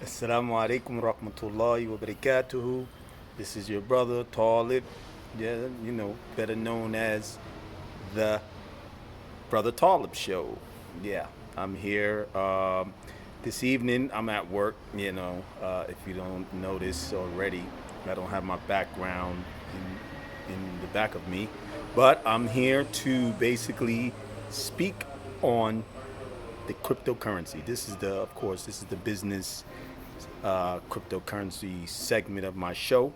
Assalamu alaikum rahmatullahi wa barakatuhu. This is your brother Taalib, yeah, better known as the Brother Taalib Show. Yeah, I'm here. This evening, I'm at work. If you don't notice already, I don't have my background in the back of me, but I'm here to basically speak on the cryptocurrency. Of course, this is the business cryptocurrency segment of my show.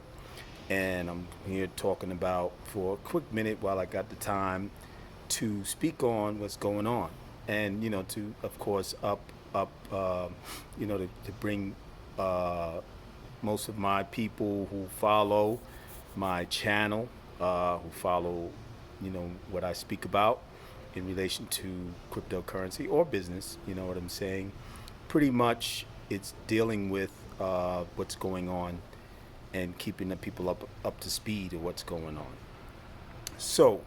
And I'm here talking about for a quick minute while I got the time to speak on what's going on. And, to, of course, to bring uh, most of my people who follow my channel, who follow, what I speak about in relation to cryptocurrency or business. You know what I'm saying? Pretty much, it's dealing with what's going on and keeping the people up to speed of what's going on. So,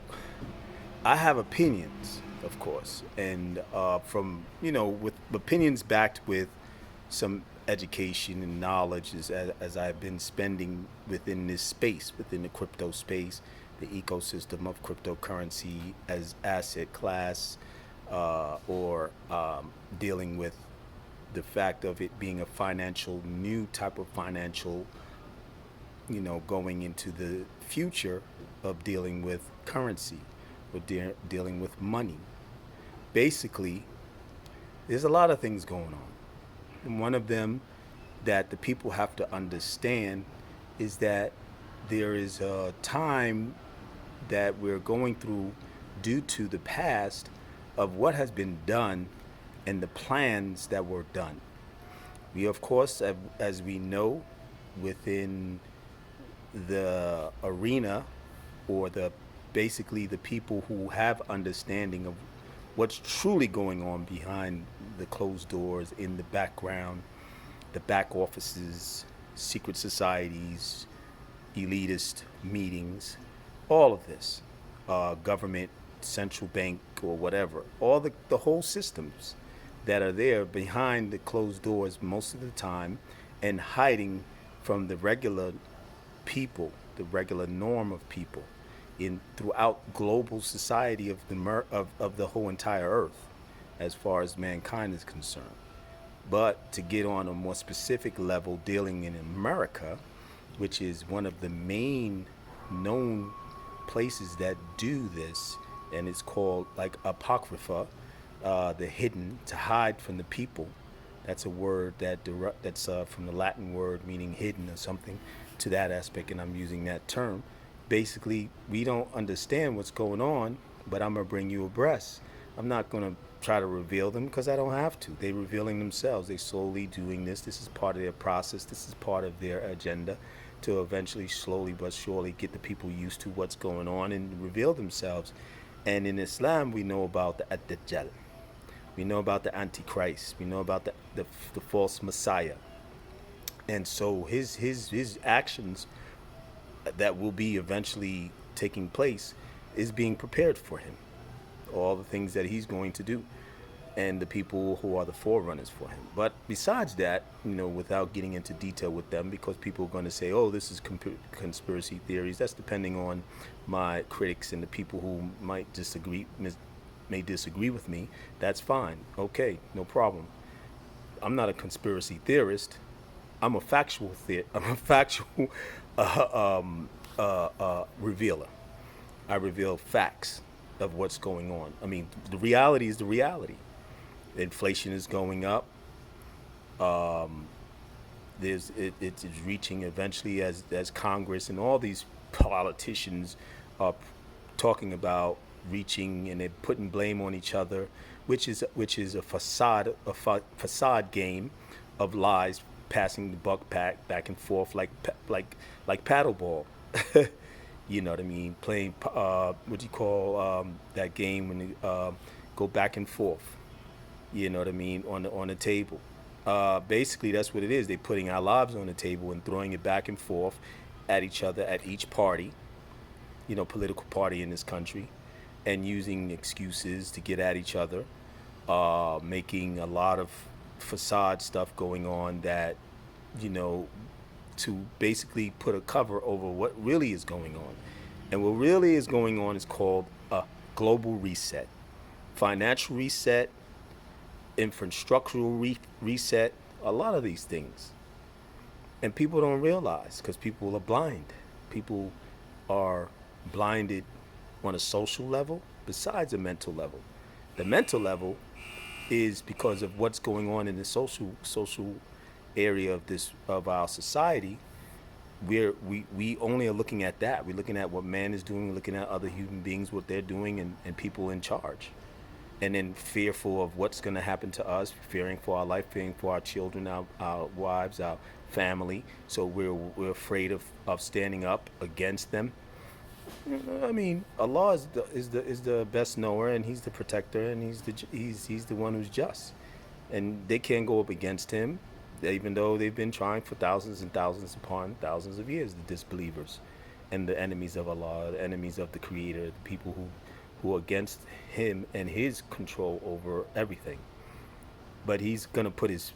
I have opinions, of course, and from with opinions backed with some education and knowledge as I've been spending within this space, within the crypto space, the ecosystem of cryptocurrency as asset class, or dealing with the fact of it being a financial, new type of financial, going into the future of dealing with currency or dealing with money. Basically, there's a lot of things going on. And one of them that the people have to understand is that there is a time that we're going through due to the past of what has been done and the plans that were done. We, of course, as we know, within the arena or the basically the people who have understanding of what's truly going on behind the closed doors in the background, the back offices, secret societies, elitist meetings, all of this, government, central bank, or whatever, all the whole systems that are there behind the closed doors most of the time and hiding from the regular people, the regular norm of people in throughout global society of of the whole entire earth as far as mankind is concerned. But to get on a more specific level, dealing in America, which is one of the main known places that do this, and it's called like apocrypha, the hidden, to hide from the people. That's a word that's from the Latin word meaning hidden or something to that aspect, and I'm using that term. Basically, we don't understand what's going on, but I'm gonna bring you abreast. I'm not gonna try to reveal them because I don't have to. They're revealing themselves. They're slowly doing this. This is part of their process. This is part of their agenda to eventually, slowly but surely, get the people used to what's going on and reveal themselves. And in Islam, we know about the Ad-Dajjal. We know about the Antichrist. We know about the false Messiah. And so his actions that will be eventually taking place is being prepared for him. All the things that he's going to do and the people who are the forerunners for him. But besides that, without getting into detail with them, because people are going to say, oh, this is conspiracy theories, that's depending on my critics and the people who may disagree with me. That's fine. Okay, no problem. I'm not a conspiracy theorist. I'm a factual revealer. I reveal facts of what's going on. I mean, the reality is the reality. Inflation is going up. It's reaching eventually as Congress and all these politicians are talking about reaching, and they're putting blame on each other, which is a facade game of lies, passing the buck back and forth like paddleball. You know what I mean? Playing what do you call that game when you go back and forth? You know what I mean, on the table. Basically, that's what it is. They're putting our lives on the table and throwing it back and forth at each other, at each party, political party in this country, and using excuses to get at each other, making a lot of facade stuff going on that you know, to basically put a cover over what really is going on. And what really is going on is called a global reset, financial reset, infrastructural reset, a lot of these things. And people don't realize because people are blind. People are blinded on a social level besides a mental level. The mental level is because of what's going on in the social area of this of our society. We only are looking at that. We're looking at what man is doing, looking at other human beings, what they're doing, and people in charge. And then fearful of what's going to happen to us, fearing for our life, fearing for our children, our wives, our family. So we're afraid of standing up against them. I mean, Allah is the best knower, and He's the protector, and He's the one who's just, and they can't go up against Him, even though they've been trying for thousands and thousands upon thousands of years. The disbelievers, and the enemies of Allah, the enemies of the Creator, the people who are against Him and His control over everything. But he's gonna put his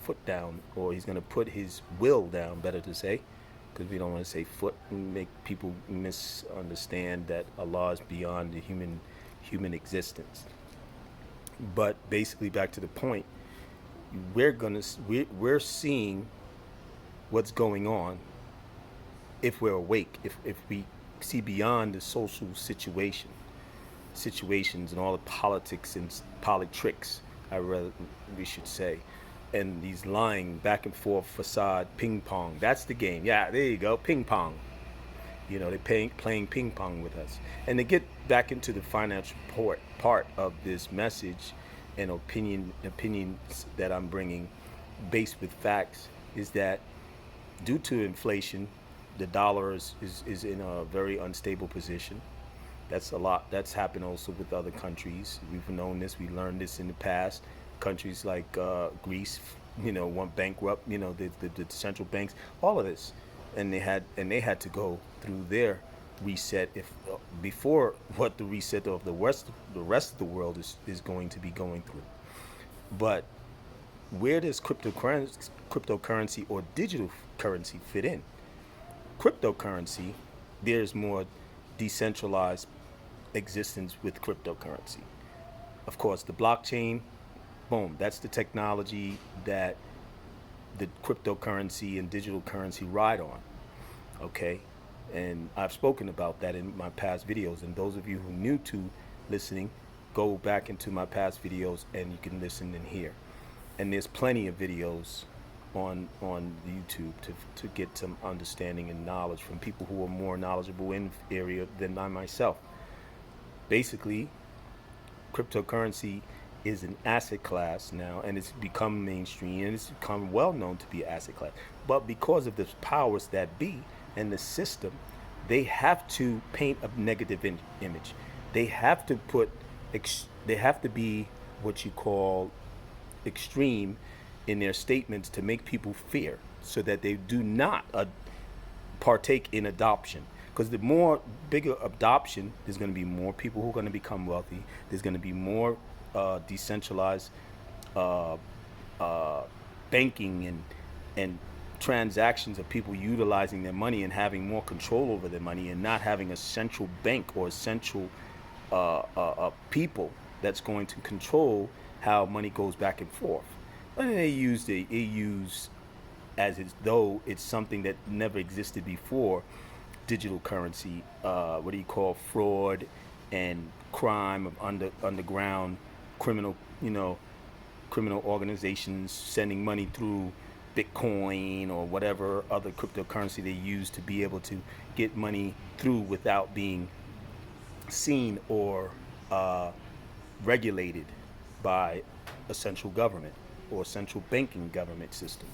foot down, or he's gonna put his will down, better to say, because we don't want to say foot and make people misunderstand that Allah is beyond the human existence. But basically, back to the point, we're seeing what's going on if we're awake, if we see beyond the social situations and all the politics and politics, we should say, and these lying back and forth facade ping pong. That's the game. Yeah, there you go, ping pong. They're playing ping pong with us. And to get back into the financial part of this message and opinions that I'm bringing, based with facts, is that due to inflation, the dollar is in a very unstable position. That's a lot. That's happened also with other countries. We've known this. We learned this in the past. Countries like Greece, went bankrupt. The central banks, all of this, and they had to go through their reset before what the reset of the rest of the world is going to be going through. But where does cryptocurrency or digital currency fit in? Cryptocurrency, there's more decentralized existence with cryptocurrency. Of course, the blockchain, boom, that's the technology that the cryptocurrency and digital currency ride on. Okay? And I've spoken about that in my past videos. And those of you who are new to listening, go back into my past videos and you can listen and hear. And there's plenty of videos on YouTube to get some understanding and knowledge from people who are more knowledgeable in the area than I myself. Basically, cryptocurrency is an asset class now, and it's become mainstream, and it's become well known to be an asset class. But because of the powers that be and the system, they have to paint a negative image. They have to they have to be what you call extreme in their statements to make people fear, so that they do not partake in adoption. Because the more bigger adoption, there's going to be more people who are going to become wealthy. There's going to be more decentralized banking and transactions of people utilizing their money and having more control over their money, and not having a central bank or a central people that's going to control how money goes back and forth. And they use as though it's something that never existed before, digital currency, fraud and crime of underground criminal organizations sending money through Bitcoin or whatever other cryptocurrency they use to be able to get money through without being seen or regulated by a central government or central banking government system.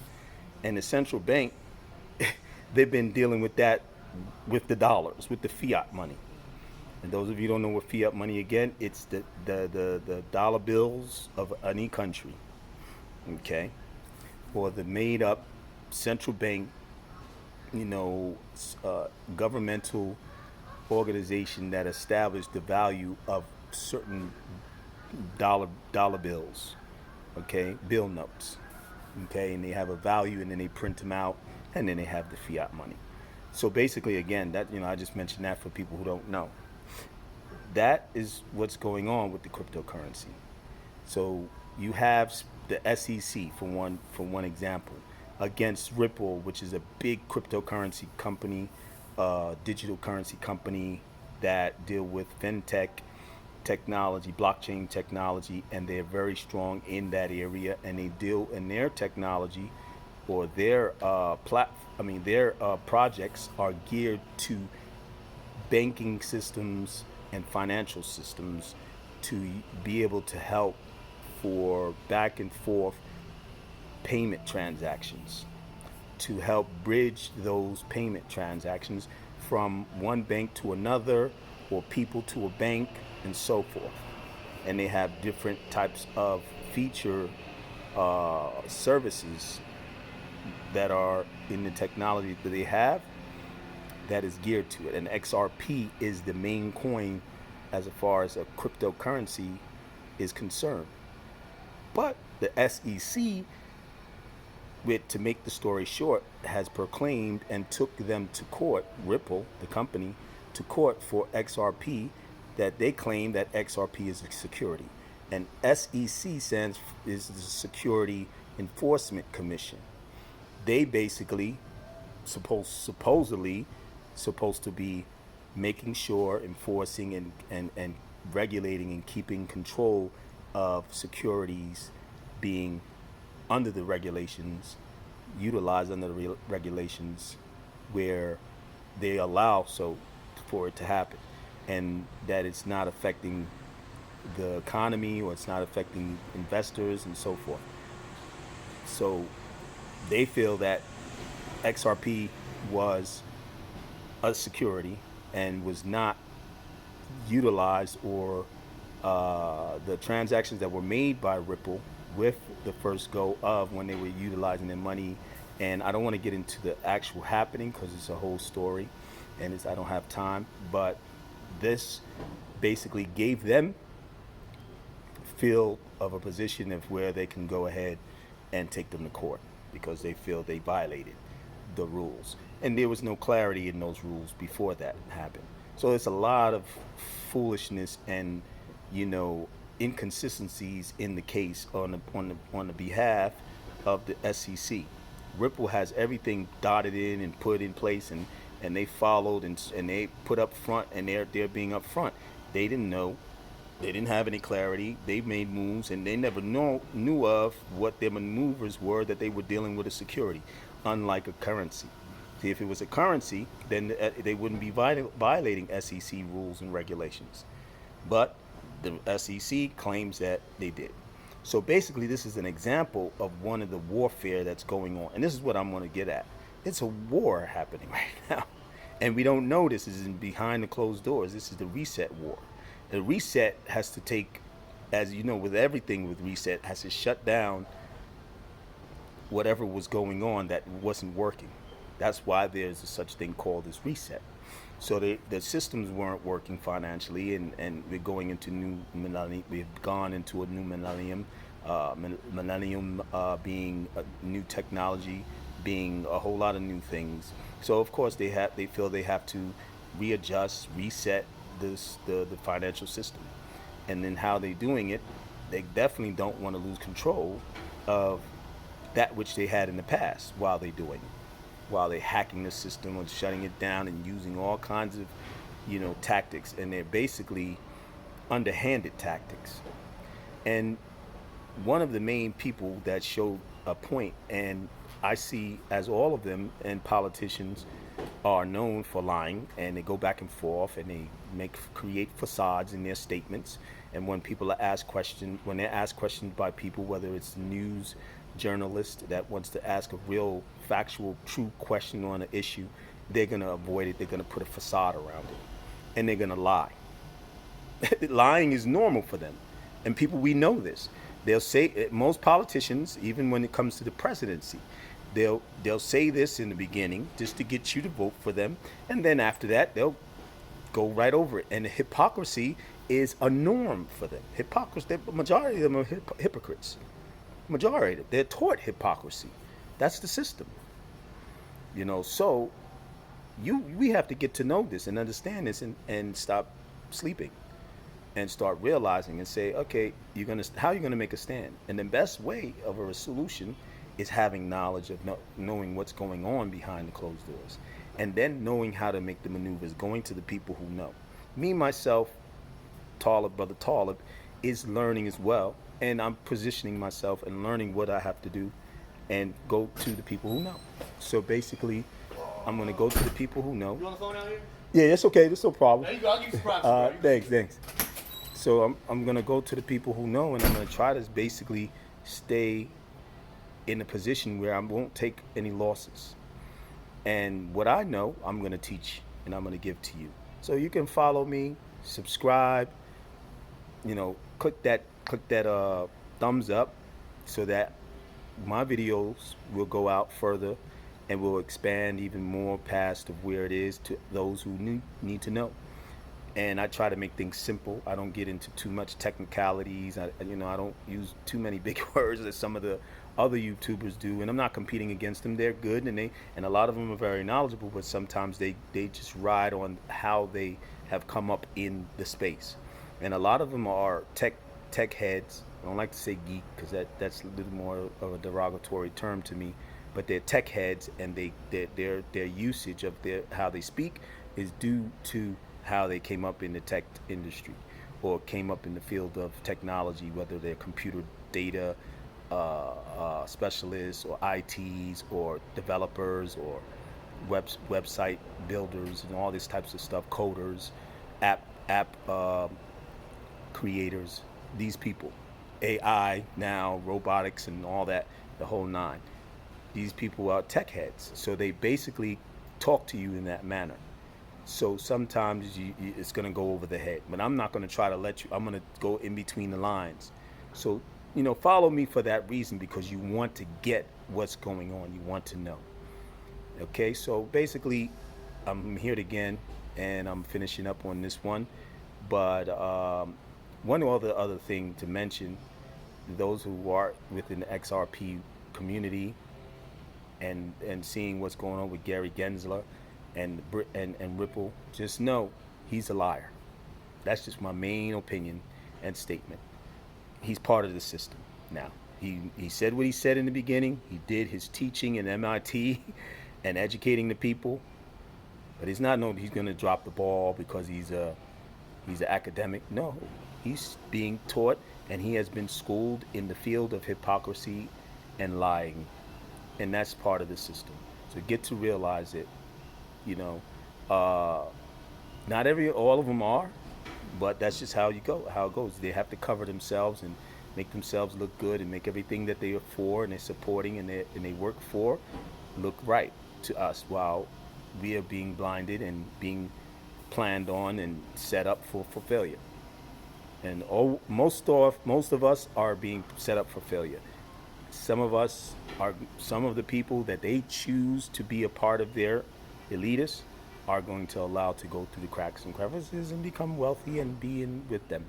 And the central bank, they've been dealing with that with the dollars, with the fiat money. And those of you who don't know what fiat money, again, it's the dollar bills of any country, okay? Or the made up central bank, governmental organization that established the value of certain dollar bills, okay, bill notes. okay, and they have a value, and then they print them out, and then they have the fiat money. So basically, again, that, I just mentioned that for people who don't know. That is what's going on with the cryptocurrency. So you have the SEC for one example against Ripple, which is a big cryptocurrency company, digital currency company that deal with fintech technology, blockchain technology, and they're very strong in that area. And they deal in their technology, or their their projects are geared to banking systems and financial systems to be able to help for back and forth payment transactions, to help bridge those payment transactions from one bank to another, or people to a bank, and so forth. And they have different types of feature services that are in the technology that they have that is geared to it. And XRP is the main coin as far as a cryptocurrency is concerned. But the SEC, to make the story short, has proclaimed and took them to court, Ripple, the company, to court for XRP, that they claim that XRP is a security. And SEC is the Security Enforcement Commission. They basically supposedly supposed to be making sure, enforcing, and regulating and keeping control of securities being under the regulations, utilized under the regulations where they allow for it to happen, and that it's not affecting the economy, or it's not affecting investors and so forth. So they feel that XRP was a security and was not utilized, or the transactions that were made by Ripple with the first go of when they were utilizing their money. And I don't want to get into the actual happening because it's a whole story, and I don't have time. But this basically gave them feel of a position of where they can go ahead and take them to court, because they feel they violated the rules. And there was no clarity in those rules before that happened. So it's a lot of foolishness and, inconsistencies in the case on the behalf of the SEC. Ripple has everything dotted in and put in place, and they followed, and they put up front, and they're being up front. They didn't know. They didn't have any clarity. They made moves, and they never knew of what their maneuvers were, that they were dealing with a security, unlike a currency. See, if it was a currency, then they wouldn't be violating SEC rules and regulations. But the SEC claims that they did. So basically, this is an example of one of the warfare that's going on. And this is what I'm going to get at. It's a war happening right now. And we don't know this is behind the closed doors. This is the reset war. The reset has to take, as you know, with everything with reset, has to shut down whatever was going on that wasn't working. That's why there's a such thing called this reset. So the systems weren't working financially, and we're going into new millennium. We've gone into a new millennium. Millennium being a new technology, being a whole lot of new things. So of course they feel they have to readjust, reset the financial system. And then how they're doing it, they definitely don't want to lose control of that which they had in the past while they're doing it. While they're hacking the system or shutting it down and using all kinds of, tactics. And they're basically underhanded tactics. And one of the main people that showed a point, and I see as all of them, and politicians are known for lying, and they go back and forth, and they create facades in their statements. And when people are asked questions, when they're asked questions by people, whether it's news journalist that wants to ask a real factual true question on an issue, they're going to avoid it. They're going to put a facade around it, and they're going to lie. Lying is normal for them, and people, we know this. They'll say, most politicians, even when it comes to the presidency, they'll say this in the beginning just to get you to vote for them, and then after that they'll go right over it. And the hypocrisy is a norm for them. Hypocrisy, the majority of them are hypocrites. Majority, they're taught hypocrisy. That's the system. So we have to get to know this and understand this, and stop sleeping and start realizing and say, okay, how you're gonna make a stand. And the best way of a solution is having knowledge of knowing what's going on behind the closed doors, and then knowing how to make the maneuvers, going to the people who know. Me myself, brother Taalib, is learning as well, and I'm positioning myself and learning what I have to do, and go to the people who know. So basically, I'm going to go to the people who know. You on the phone out here? Yeah, that's okay. That's no problem. There you go. I'll give you some props. Thanks. So I'm going to go to the people who know, and I'm going to try to basically stay in a position where I won't take any losses. And what I know, I'm going to teach, and I'm going to give to you. So you can follow me, subscribe, click that thumbs up, so that my videos will go out further and will expand even more past of where it is to those who need to know. And I try to make things simple. I don't get into too much technicalities. I don't use too many big words as some of the other YouTubers do. And I'm not competing against them. They're good, and a lot of them are very knowledgeable. But sometimes they just ride on how they have come up in the space. And a lot of them are tech heads. I don't like to say geek, because that's a little more of a derogatory term to me. But they're tech heads, and their usage of how they speak is due to how they came up in the tech industry, or came up in the field of technology, whether they're computer data specialists, or ITs, or developers, or website builders, and all these types of stuff, coders, app creators, these people, AI now, robotics, and all that, the whole nine. These people are tech heads, so they basically talk to you in that manner. So sometimes it's going to go over the head, but I'm not going to try to let you. I'm going to go in between the lines. So follow me for that reason, because you want to get what's going on. You want to know. Okay, so basically, I'm here again, and I'm finishing up on this one. But one other thing to mention, those who are within the XRP community, and seeing what's going on with Gary Gensler and Ripple, just know he's a liar. That's just my main opinion and statement. He's part of the system now. He said what he said in the beginning. He did his teaching in MIT and educating the people, but he's not known he's going to drop the ball because he's an academic. No, he's being taught, and he has been schooled in the field of hypocrisy and lying, and that's part of the system. So get to realize it. Not all of them are, but that's just how it goes. They have to cover themselves and make themselves look good, and make everything that they are for and they're supporting and they work for look right to us, while we are being blinded and being planned on and set up for failure. And most of us are being set up for failure. Some of the people that they choose to be a part of their elitists are going to allow to go through the cracks and crevices and become wealthy and be in with them.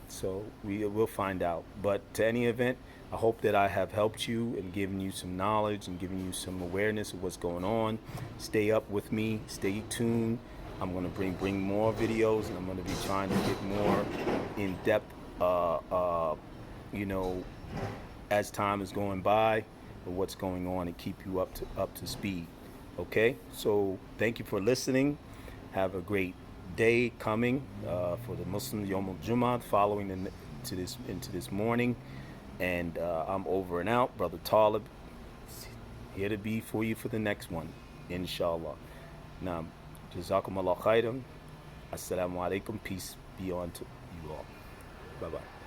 So we will find out. But to any event, I hope that I have helped you and given you some knowledge and given you some awareness of what's going on. Stay up with me. Stay tuned. I'm going to bring more videos, and I'm going to be trying to get more in depth, as time is going by, of what's going on, and keep you up to speed. Okay, so thank you for listening. Have a great day coming for the Muslim Yom al-Jum'ah, following into this morning. And I'm over and out. Brother Taalib, here to be for you for the next one, inshallah. Now, Jazakum Allah khairan. Assalamu alaikum. Peace be on to you all. Bye-bye.